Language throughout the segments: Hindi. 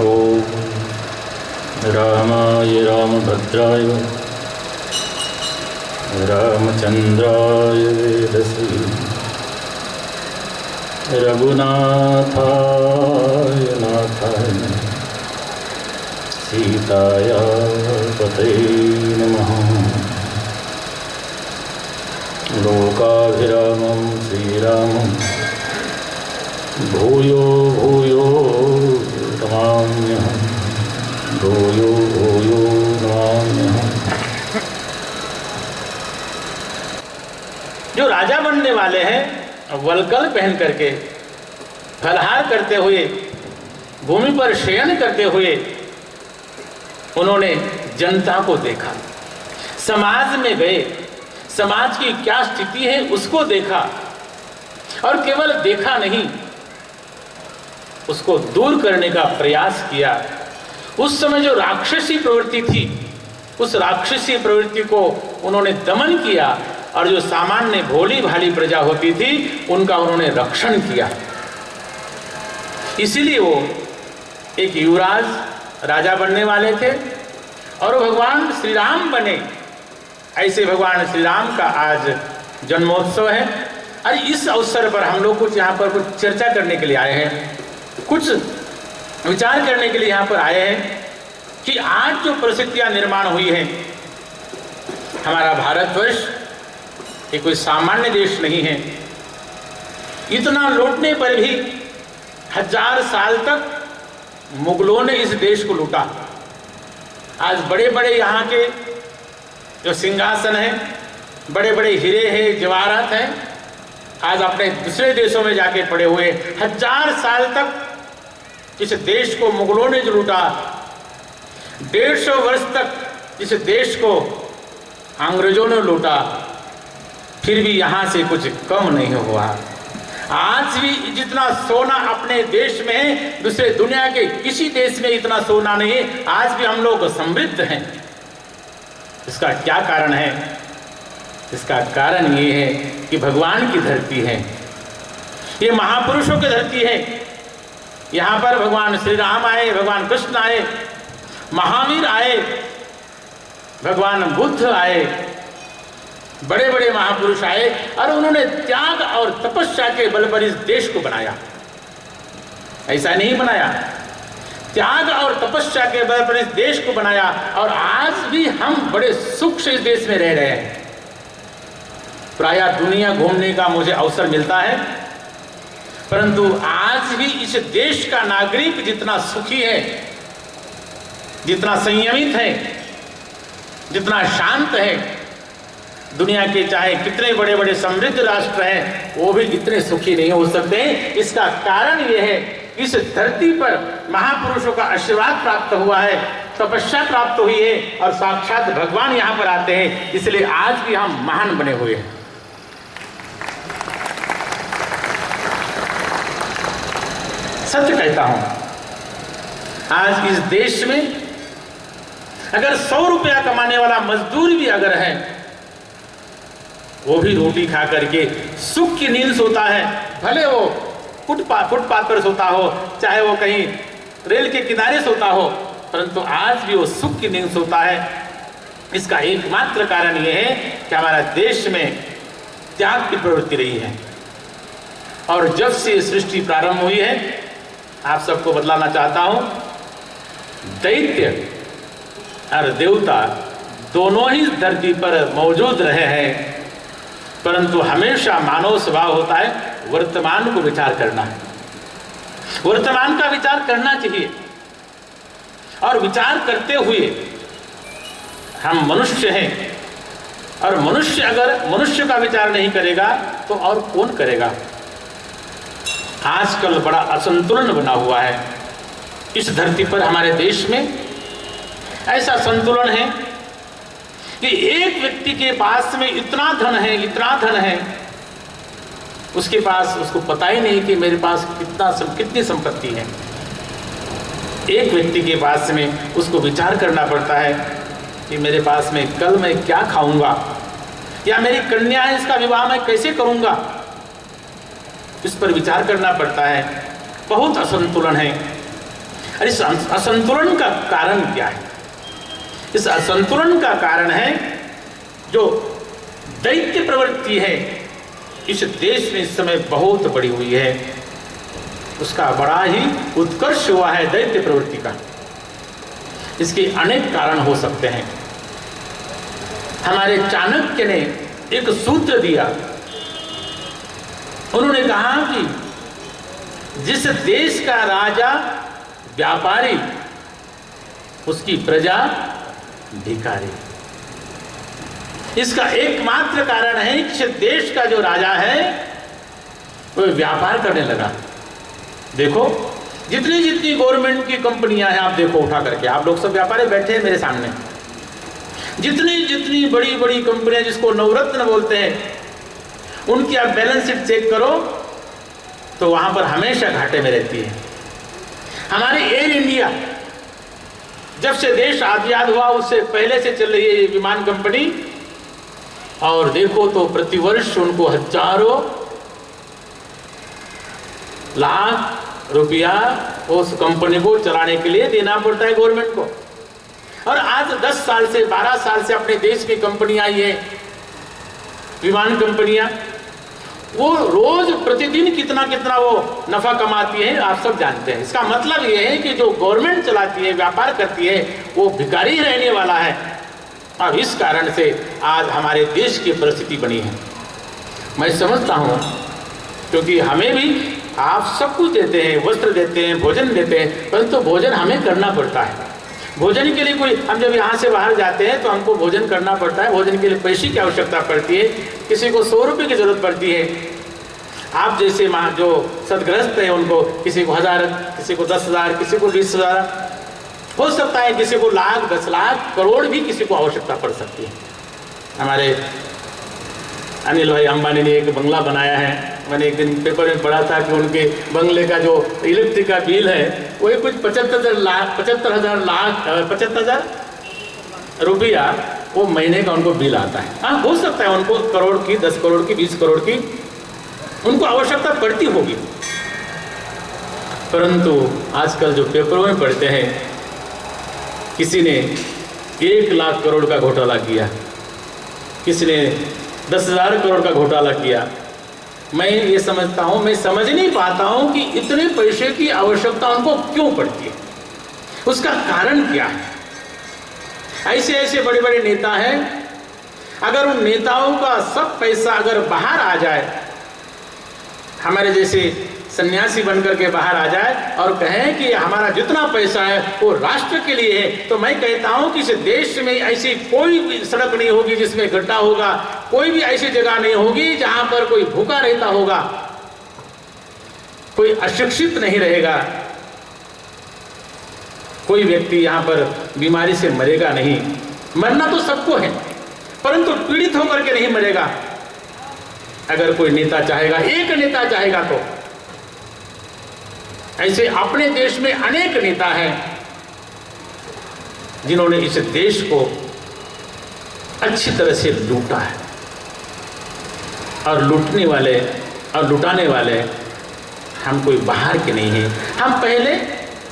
ओम रामाय रामभद्राय रामचंद्राय वेदसे रघुनाथाय नाथाय सीताया पतये नमः। लोकाभिरामं श्रीरामं भूयो भूयो नमाम्यहम्, भूयो भूयो नमाम्यहम्। जो राजा बनने वाले हैं वलकल पहन करके फलहार करते हुए भूमि पर शयन करते हुए उन्होंने जनता को देखा, समाज में गए, समाज की क्या स्थिति है उसको देखा, और केवल देखा नहीं उसको दूर करने का प्रयास किया। उस समय जो राक्षसी प्रवृत्ति थी उस राक्षसी प्रवृत्ति को उन्होंने दमन किया, और जो सामान्य भोली भाली प्रजा होती थी उनका उन्होंने रक्षण किया। इसीलिए वो एक युवराज राजा बनने वाले थे और भगवान श्री राम बने। ऐसे भगवान श्री राम का आज जन्मोत्सव है। और इस अवसर पर हम लोग कुछ यहाँ पर कुछ चर्चा करने के लिए आए हैं, कुछ विचार करने के लिए यहाँ पर आए हैं कि आज जो परिस्थितियाँ निर्माण हुई हैं, हमारा भारतवर्ष ये कोई सामान्य देश नहीं है। इतना लूटने पर भी 1000 साल तक मुगलों ने इस देश को लूटा। आज बड़े बड़े यहाँ के जो सिंहासन हैं, बड़े बड़े हीरे हैं, जवाहरात हैं, आज अपने दूसरे देशों में जाके पड़े हुए। 1000 साल तक इस देश को मुगलों ने जो लूटा, 150 वर्ष तक इस देश को अंग्रेजों ने लूटा, फिर भी यहाँ से कुछ कम नहीं हुआ। आज भी जितना सोना अपने देश में है दूसरे दुनिया के किसी देश में इतना सोना नहीं है। आज भी हम लोग समृद्ध हैं। इसका क्या कारण है? इसका कारण ये है कि भगवान की धरती है, ये महापुरुषों की धरती है। यहाँ पर भगवान श्री राम आए, भगवान कृष्ण आए, महावीर आए, भगवान बुद्ध आए, बड़े बड़े महापुरुष आए, और उन्होंने त्याग और तपस्या के बल पर इस देश को बनाया। ऐसा नहीं बनाया, त्याग और तपस्या के बल पर इस देश को बनाया, और आज भी हम बड़े सुख से इस देश में रह रहे हैं। प्रायः दुनिया घूमने का मुझे अवसर मिलता है, परंतु आज भी इस देश का नागरिक जितना सुखी है, जितना संयमित है, जितना शांत है, दुनिया के चाहे कितने बड़े बड़े समृद्ध राष्ट्र हैं वो भी इतने सुखी नहीं हो सकते। इसका कारण ये है, इस धरती पर महापुरुषों का आशीर्वाद प्राप्त हुआ है, तपस्या प्राप्त हुई है, और साक्षात भगवान यहाँ पर आते हैं, इसलिए आज भी हम महान बने हुए हैं। सत्य कहता हूं, आज इस देश में अगर 100 रुपया कमाने वाला मजदूर भी अगर है, वो भी रोटी खा करके सुख की नींद सोता है। भले वो फुटपाथ पर सोता हो, चाहे वो कहीं रेल के किनारे सोता हो, परंतु आज भी वो सुख की नींद सोता है। इसका एकमात्र कारण ये है कि हमारा देश में त्याग की प्रवृत्ति रही है। और जब से सृष्टि प्रारंभ हुई है, आप सबको बतलाना चाहता हूं, दैत्य और देवता दोनों ही धरती पर मौजूद रहे हैं, परंतु हमेशा मानव स्वभाव होता है वर्तमान को विचार करना है। वर्तमान का विचार करना चाहिए, और विचार करते हुए हम मनुष्य हैं, और मनुष्य अगर मनुष्य का विचार नहीं करेगा तो और कौन करेगा? आजकल बड़ा असंतुलन बना हुआ है इस धरती पर। हमारे देश में ऐसा संतुलन है कि एक व्यक्ति के पास में इतना धन है, इतना धन है, उसके पास उसको पता ही नहीं कि मेरे पास कितनी संपत्ति है। एक व्यक्ति के पास में उसको विचार करना पड़ता है कि मेरे पास में कल मैं क्या खाऊंगा, या मेरी कन्या है इसका विवाह मैं कैसे करूंगा, इस पर विचार करना पड़ता है। बहुत असंतुलन है। और इस असंतुलन का कारण क्या है? इस असंतुलन का कारण है जो दैत्य प्रवृत्ति है इस देश में इस समय बहुत बड़ी हुई है। उसका बड़ा ही उत्कर्ष हुआ है दैत्य प्रवृत्ति का। इसके अनेक कारण हो सकते हैं। हमारे चाणक्य ने एक सूत्र दिया। उन्होंने कहा कि जिस देश का राजा व्यापारी, उसकी प्रजा भिखारी। इसका एकमात्र कारण है कि देश का जो राजा है वो व्यापार करने लगा। देखो जितनी जितनी गवर्नमेंट की कंपनियां हैं, आप देखो उठा करके, आप लोग सब व्यापारी बैठे हैं मेरे सामने। जितनी जितनी बड़ी बड़ी कंपनियां जिसको नवरत्न बोलते हैं, उनकी आप बैलेंस शीट चेक करो तो वहां पर हमेशा घाटे में रहती है। हमारी एयर इंडिया जब से देश आजाद हुआ उससे पहले से चल रही है विमान कंपनी, और देखो तो प्रतिवर्ष उनको हजारों लाख रुपया उस कंपनी को चलाने के लिए देना पड़ता है गवर्नमेंट को। और आज 10 साल से 12 साल से अपने देश की कंपनियां आई है, विमान कंपनियां, वो रोज प्रतिदिन कितना कितना वो नफा कमाती है, आप सब जानते हैं। इसका मतलब ये है कि जो गवर्नमेंट चलाती है, व्यापार करती है, वो भिखारी रहने वाला है। और इस कारण से आज हमारे देश की परिस्थिति बनी है। मैं समझता हूँ क्योंकि हमें भी आप सब कुछ देते हैं, वस्त्र देते हैं, भोजन देते हैं, परंतु भोजन हमें करना पड़ता है। भोजन के लिए कोई, हम जब यहाँ से बाहर जाते हैं तो हमको भोजन करना पड़ता है। भोजन के लिए पैसे की आवश्यकता पड़ती है। किसी को 100 रुपये की जरूरत पड़ती है। आप जैसे माँ जो सदग्रस्त है उनको किसी को 1000, किसी को 10,000, किसी को 20,000, हो सकता है किसी को लाख, 10 लाख, करोड़ भी किसी को आवश्यकता पड़ सकती है। हमारे अनिल भाई अंबानी ने एक बंगला बनाया है। मैंने एक दिन पेपर में पढ़ा था कि उनके बंगले का जो इलेक्ट्रिक का बिल है वही कुछ 75,000 रुपया वो महीने का उनको बिल आता है। हाँ, हो सकता है उनको करोड़ की, 10 करोड़ की, 20 करोड़ की उनको आवश्यकता पड़ती होगी। परंतु आजकल जो पेपरों में पढ़ते हैं, किसी ने 1 लाख करोड़ का घोटाला किया, किसी ने 10,000 करोड़ का घोटाला किया। मैं ये समझता हूँ, मैं समझ नहीं पाता हूँ कि इतने पैसे की आवश्यकता उनको क्यों पड़ती है, उसका कारण क्या है। ऐसे ऐसे बड़े बड़े नेता हैं, अगर उन नेताओं का सब पैसा अगर बाहर आ जाए, हमारे जैसे सन्यासी बनकर के बाहर आ जाए और कहें कि हमारा जितना पैसा है वो राष्ट्र के लिए है, तो मैं कहता हूं कि इस देश में ऐसी कोई भी सड़क नहीं होगी जिसमें गड्ढा होगा, कोई भी ऐसी जगह नहीं होगी जहां पर कोई भूखा रहता होगा, कोई अशिक्षित नहीं रहेगा, कोई व्यक्ति यहां पर बीमारी से मरेगा नहीं। मरना तो सबको है, परंतु पीड़ित होकर के नहीं मरेगा। अगर कोई नेता चाहेगा, एक नेता चाहेगा, तो ऐसे अपने देश में अनेक नेता हैं जिन्होंने इस देश को अच्छी तरह से लूटा है। और लूटने वाले और लुटाने वाले हम कोई बाहर के नहीं हैं। हम पहले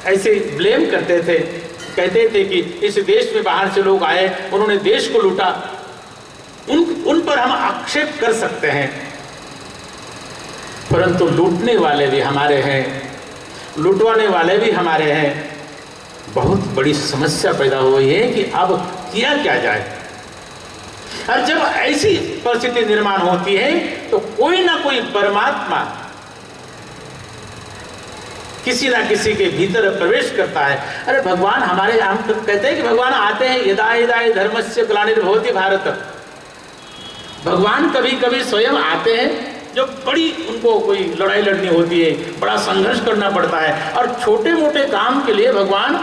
ऐसे ब्लेम करते थे, कहते थे कि इस देश में बाहर से लोग आए, उन्होंने देश को लूटा, उन पर हम आक्षेप कर सकते हैं। परंतु लूटने वाले भी हमारे हैं, लुटवाने वाले भी हमारे हैं। बहुत बड़ी समस्या पैदा हुई है कि अब किया क्या जाए। और जब ऐसी परिस्थिति निर्माण होती है तो कोई ना कोई परमात्मा किसी ना किसी के भीतर प्रवेश करता है। अरे भगवान हमारे, हम तो कहते हैं कि भगवान आते हैं, यदा यदा धर्मस्य ग्लानिर्भवति भारत। भगवान कभी कभी स्वयं आते हैं जब बड़ी उनको कोई लड़ाई लड़नी होती है, बड़ा संघर्ष करना पड़ता है, और छोटे मोटे काम के लिए भगवान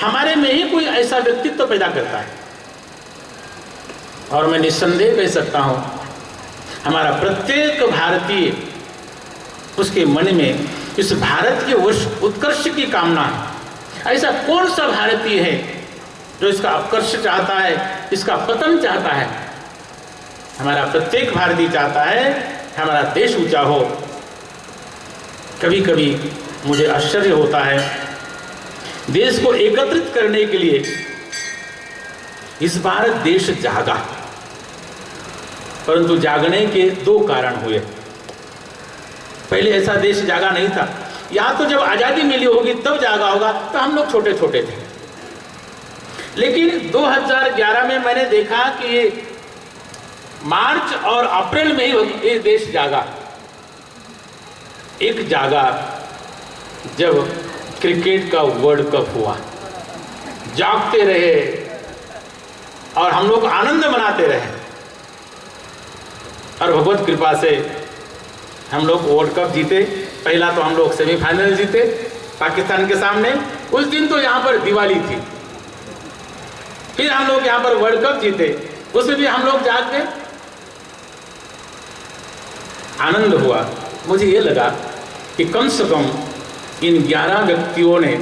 हमारे में ही कोई ऐसा व्यक्तित्व तो पैदा करता है। और मैं निस्संदेह कह सकता हूं, हमारा प्रत्येक भारतीय, उसके मन में इस भारत के उत्कर्ष की कामना है। ऐसा कौन सा भारतीय है जो इसका उत्कर्ष चाहता है, इसका पतन चाहता है? हमारा प्रत्येक भारतीय चाहता है हमारा देश ऊंचा हो। कभी कभी मुझे आश्चर्य होता है देश को एकत्रित करने के लिए इस बार देश जागा, परंतु जागने के दो कारण हुए। पहले ऐसा देश जागा नहीं था, या तो जब आजादी मिली होगी तब जागा होगा, तो हम लोग छोटे छोटे थे। लेकिन 2011 में मैंने देखा कि ये मार्च और अप्रैल में ही ये देश जागा। एक जागा जब क्रिकेट का वर्ल्ड कप हुआ, जागते रहे और हम लोग आनंद मनाते रहे, और भगवत कृपा से हम लोग वर्ल्ड कप जीते। पहला तो हम लोग सेमीफाइनल जीते पाकिस्तान के सामने, उस दिन तो यहाँ पर दिवाली थी। फिर हम लोग यहाँ पर वर्ल्ड कप जीते, उसमें भी हम लोग जाग गए, आनंद हुआ। मुझे ये लगा कि कम से कम इन 11 व्यक्तियों ने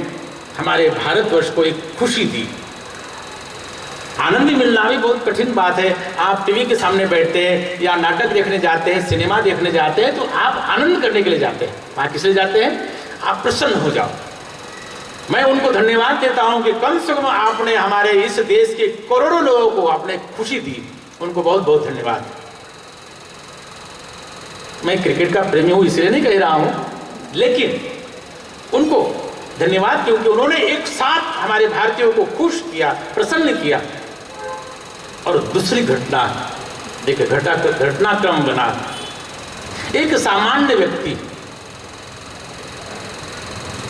हमारे भारतवर्ष को एक खुशी दी। आनंद मिलना भी बहुत कठिन बात है। आप टीवी के सामने बैठते हैं या नाटक देखने जाते हैं, सिनेमा देखने जाते हैं, तो आप आनंद करने के लिए जाते हैं। वहाँ किस लिए जाते हैं? आप प्रसन्न हो जाओ। मैं उनको धन्यवाद देता हूँ कि कम से कम आपने हमारे इस देश के करोड़ों लोगों को आपने खुशी दी, उनको बहुत बहुत धन्यवाद। मैं क्रिकेट का प्रेमी हूँ इसलिए नहीं कह रहा हूँ, लेकिन उनको धन्यवाद क्योंकि उन्होंने एक साथ हमारे भारतीयों को खुश किया, प्रसन्न किया। और दूसरी घटना, देखिए घटनाक्रम बना। एक सामान्य व्यक्ति,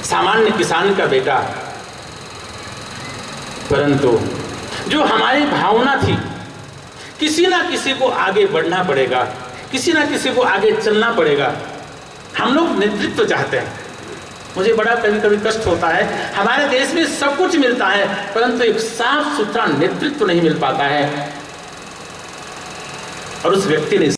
सामान्य किसान का बेटा, परंतु जो हमारी भावना थी किसी ना किसी को आगे बढ़ना पड़ेगा, किसी ना किसी को आगे चलना पड़ेगा। हम लोग नेतृत्व चाहते हैं। मुझे बड़ा कभी कभी कष्ट होता है, हमारे देश में सब कुछ मिलता है परंतु एक साफ सुथरा नेतृत्व नहीं मिल पाता है। और उस व्यक्ति ने